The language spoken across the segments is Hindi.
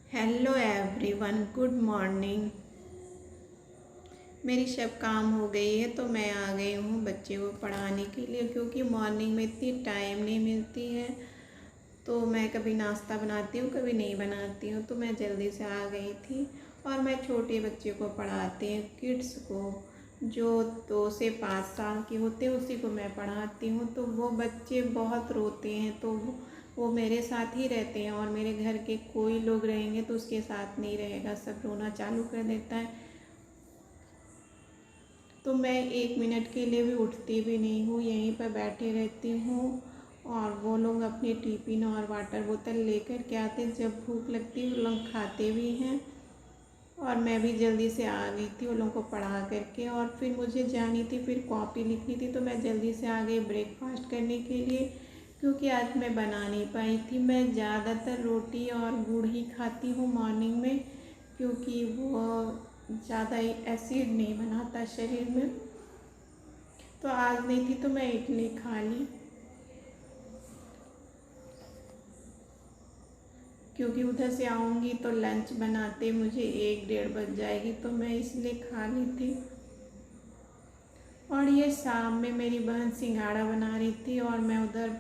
Hello everyone, good morning. मेरी सब काम हो गई है तो मैं आ गई हूँ बच्चे को पढ़ाने के लिए, क्योंकि मॉर्निंग में इतनी टाइम नहीं मिलती है। तो मैं कभी नाश्ता बनाती हूँ, कभी नहीं बनाती हूँ, तो मैं जल्दी से आ गई थी। और मैं छोटे बच्चे को पढ़ाती हूँ, किड्स को, जो 2 से 5 साल के होते हैं उसी को मैं पढ़ाती हूँ। तो वो बच्चे बहुत रोते हैं, तो वो मेरे साथ ही रहते हैं, और मेरे घर के कोई लोग रहेंगे तो उसके साथ नहीं रहेगा, सब रोना चालू कर देता है। तो मैं 1 मिनट के लिए भी उठती भी नहीं हूँ, यहीं पर बैठे रहती हूँ। और वो लोग अपने टिफ़िन और वाटर बोतल लेकर के आते हैं, जब भूख लगती है वो लोग खाते भी हैं। और मैं भी जल्दी से आ गई थी उन लोगों को पढ़ा करके, और फिर मुझे जानी थी, फिर कॉपी लिखनी थी, तो मैं जल्दी से आ गई ब्रेकफास्ट करने के लिए, क्योंकि आज मैं बना नहीं पाई थी। मैं ज़्यादातर रोटी और गुड़ ही खाती हूँ मॉर्निंग में, क्योंकि वो ज़्यादा एसिड नहीं बनाता शरीर में। तो आज नहीं थी तो मैं इडली खा ली, क्योंकि उधर से आऊँगी तो लंच बनाते मुझे 1 डेढ़ बज जाएगी, तो मैं इसलिए खा ली थी। और ये शाम में मेरी बहन सिंघाड़ा बना रही थी और मैं उधर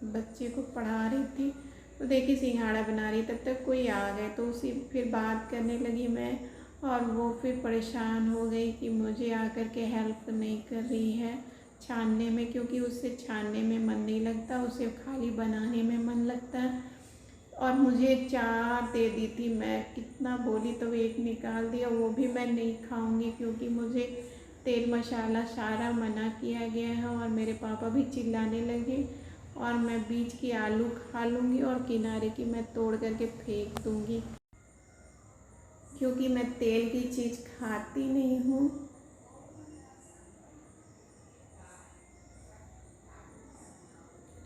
बच्चे को पढ़ा रही थी। तो देखी सिंघाड़ा बना रही, तब तक कोई आ गए, तो उसी फिर बात करने लगी मैं। और वो फिर परेशान हो गई कि मुझे आकर के हेल्प नहीं कर रही है छानने में, क्योंकि उससे छानने में मन नहीं लगता, उसे खाली बनाने में मन लगता है। और मुझे 4 दे दी थी, मैं कितना बोली तो एक निकाल दिया, वो भी मैं नहीं खाऊंगी, क्योंकि मुझे तेल मसाला सारा मना किया गया है। और मेरे पापा भी चिल्लाने लगे, और मैं बीच की आलू खा लूँगी और किनारे की मैं तोड़ करके फेंक दूँगी, क्योंकि मैं तेल की चीज़ खाती नहीं हूँ।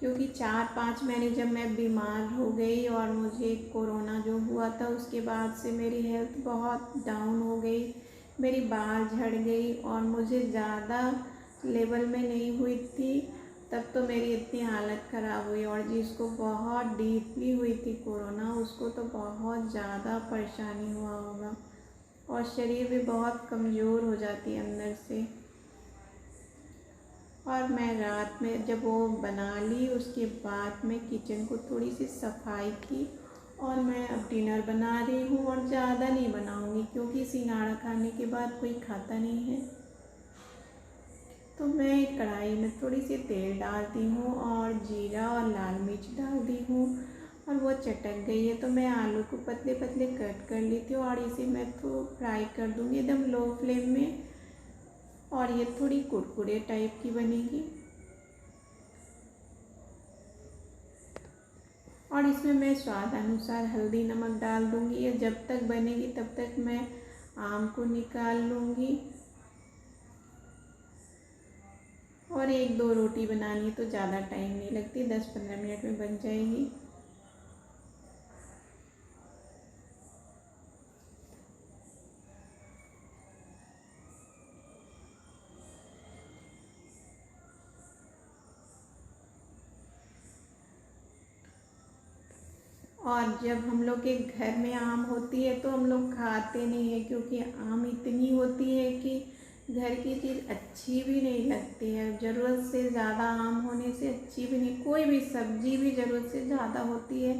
क्योंकि 4-5 महीने जब मैं बीमार हो गई और मुझे कोरोना जो हुआ था, उसके बाद से मेरी हेल्थ बहुत डाउन हो गई, मेरी बाल झड़ गई, और मुझे ज़्यादा लेवल में नहीं हुई थी तब तो मेरी इतनी हालत ख़राब हुई। और जिसको बहुत डीपली हुई थी कोरोना, उसको तो बहुत ज़्यादा परेशानी हुआ होगा, और शरीर भी बहुत कमज़ोर हो जाती है अंदर से। और मैं रात में जब वो बना ली, उसके बाद मैं किचन को थोड़ी सी सफाई की, और मैं अब डिनर बना रही हूँ। और ज़्यादा नहीं बनाऊँगी, क्योंकि सिंघाड़ा खाने के बाद कोई खाता नहीं है। तो मैं कढ़ाई में थोड़ी सी तेल डालती हूँ और जीरा और लाल मिर्च डाल दी हूँ, और वो चटक गई है तो मैं आलू को पतले पतले कट कर लेती हूँ, और इसे मैं तो फ्राई कर दूँगी एकदम लो फ्लेम में, और ये थोड़ी कुरकुरे टाइप की बनेगी। और इसमें मैं स्वाद अनुसार हल्दी नमक डाल दूँगी। ये जब तक बनेगी तब तक मैं आम को निकाल लूँगी। और 1-2 रोटी बनानी है तो ज़्यादा टाइम नहीं लगती, 10-15 मिनट में बन जाएगी। और जब हम लोग के घर में आम होती है तो हम लोग खाते नहीं है, क्योंकि आम इतनी होती है कि घर की चीज़ अच्छी भी नहीं लगती है। ज़रूरत से ज़्यादा आम होने से अच्छी भी नहीं, कोई भी सब्ज़ी भी ज़रूरत से ज़्यादा होती है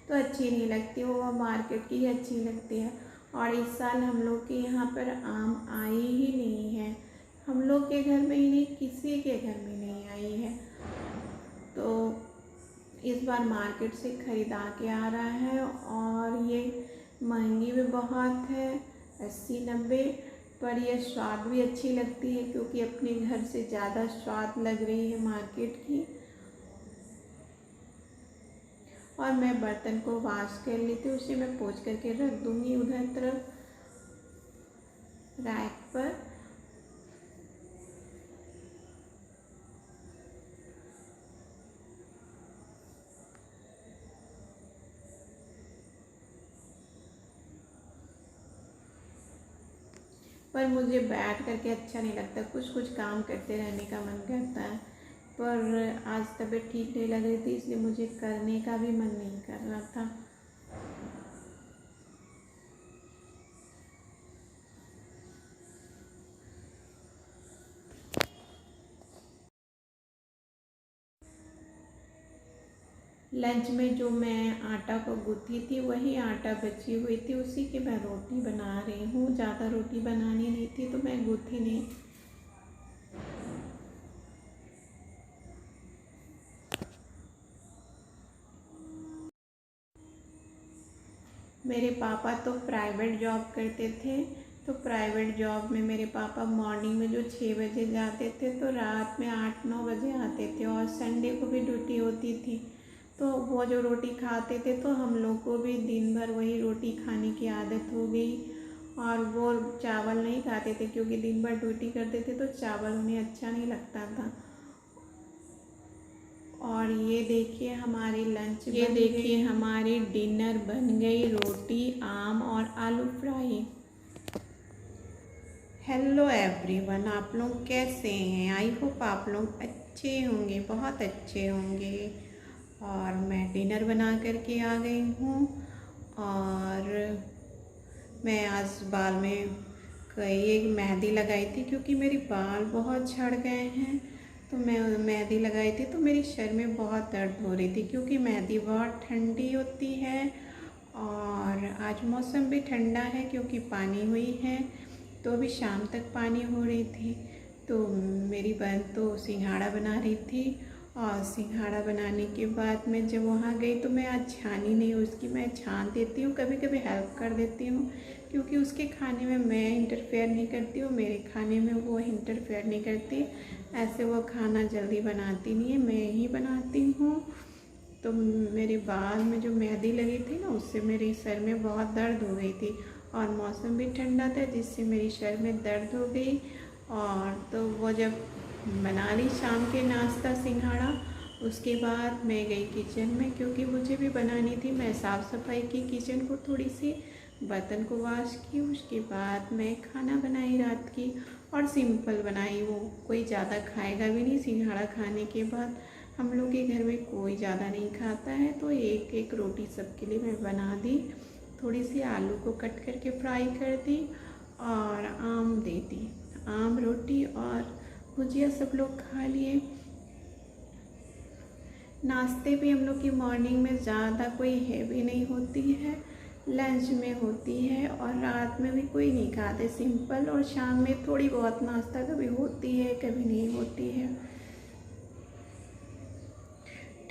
तो अच्छी नहीं लगती, वो मार्केट की ही अच्छी लगती है। और इस साल हम लोग के यहाँ पर आम आई ही नहीं है, हम लोग के घर में ही नहीं, किसी के घर में नहीं आई है। तो इस बार मार्केट से ख़रीदा के आ रहा है, और ये महंगी भी बहुत है, 80-90, पर ये स्वाद भी अच्छी लगती है, क्योंकि अपने घर से ज़्यादा स्वाद लग रही है मार्केट की। और मैं बर्तन को वॉश कर लेती हूँ, उसे मैं पोंछ करके रख दूँगी उधर तरफ रैक पर। पर मुझे बैठ करके अच्छा नहीं लगता, कुछ कुछ काम करते रहने का मन करता है। पर आज तबीयत ठीक नहीं लग रही थी, इसलिए मुझे करने का भी मन नहीं कर रहा था। लंच में जो मैं आटा को गूँथी थी वही आटा बची हुई थी, उसी की मैं रोटी बना रही हूँ। ज़्यादा रोटी बनानी नहीं थी तो मैं गूँथी नहीं। मेरे पापा तो प्राइवेट जॉब करते थे, तो प्राइवेट जॉब में मेरे पापा मॉर्निंग में जो 6 बजे जाते थे तो रात में 8-9 बजे आते थे, और संडे को भी ड्यूटी होती थी। तो वो जो रोटी खाते थे तो हम लोग को भी दिन भर वही रोटी खाने की आदत हो गई, और वो चावल नहीं खाते थे क्योंकि दिन भर ड्यूटी करते थे तो चावल उन्हें अच्छा नहीं लगता था। और ये देखिए हमारी लंच, ये देखिए हमारी डिनर बन गई, रोटी, आम और आलू फ्राई। हेलो एवरीवन, आप लोग कैसे हैं? आई होप आप लोग अच्छे होंगे, बहुत अच्छे होंगे। और मैं डिनर बना करके आ गई हूँ, और मैं आज बाल में एक मेहंदी लगाई थी क्योंकि मेरे बाल बहुत झड़ गए हैं। तो मैं मेहंदी लगाई थी तो मेरी सर में बहुत दर्द हो रही थी क्योंकि मेहंदी बहुत ठंडी होती है, और आज मौसम भी ठंडा है क्योंकि पानी हुई है, तो अभी शाम तक पानी हो रही थी। तो मेरी बहन तो सिंघाड़ा बना रही थी, और सिंघाड़ा बनाने के बाद मैं जब वहाँ गई तो मैं आज छानी नहीं, उसकी मैं छान देती हूँ, कभी कभी हेल्प कर देती हूँ क्योंकि उसके खाने में मैं इंटरफेयर नहीं करती हूँ, मेरे खाने में वो इंटरफेयर नहीं करती। ऐसे वो खाना जल्दी बनाती नहीं है, मैं ही बनाती हूँ। तो मेरे बाल में जो मेहंदी लगी थी ना, उससे मेरे सर में बहुत दर्द हो गई थी, और मौसम भी ठंडा था जिससे मेरी सर में दर्द हो गई। और तो वो जब बना ली शाम के नाश्ता सिंघाड़ा, उसके बाद मैं गई किचन में क्योंकि मुझे भी बनानी थी। मैं साफ़ सफाई की किचन को, थोड़ी सी बर्तन को वॉश की, उसके बाद मैं खाना बनाई रात की, और सिंपल बनाई। वो कोई ज़्यादा खाएगा भी नहीं, सिंघाड़ा खाने के बाद हम लोग के घर में कोई ज़्यादा नहीं खाता है, तो एक एक रोटी सबके लिए मैं बना दी। थोड़ी सी आलू को कट करके फ्राई कर दी, और आम दे दी, आम, रोटी और भुजिया सब लोग खा लिए। नाश्ते भी हम लोग की मॉर्निंग में ज़्यादा कोई हैवी नहीं होती है, लंच में होती है, और रात में भी कोई नहीं खाते, सिंपल। और शाम में थोड़ी बहुत नाश्ता कभी होती है कभी नहीं होती है।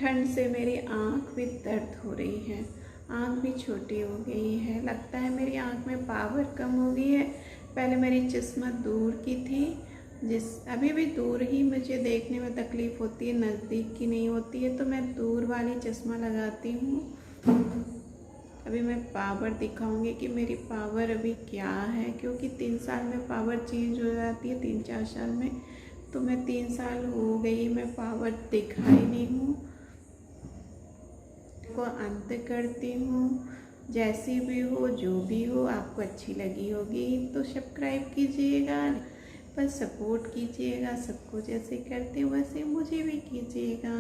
ठंड से मेरी आँख भी दर्द हो रही है, आँख भी छोटी हो गई है, लगता है मेरी आँख में पावर कम हो गई है। पहले मेरी चश्मा दूर की थी, अभी भी दूर ही मुझे देखने में तकलीफ़ होती है, नज़दीक की नहीं होती है, तो मैं दूर वाली चश्मा लगाती हूँ। अभी मैं पावर दिखाऊंगी कि मेरी पावर अभी क्या है, क्योंकि 3 साल में पावर चेंज हो जाती है, 3-4 साल में। तो मैं 3 साल हो गई, मैं पावर दिखाई नहीं हूँ। को अंत करती हूँ। जैसी भी हो, जो भी हो, आपको अच्छी लगी होगी तो सब्सक्राइब कीजिएगा, बस सपोर्ट कीजिएगा। सबको जैसे करते वैसे मुझे भी कीजिएगा।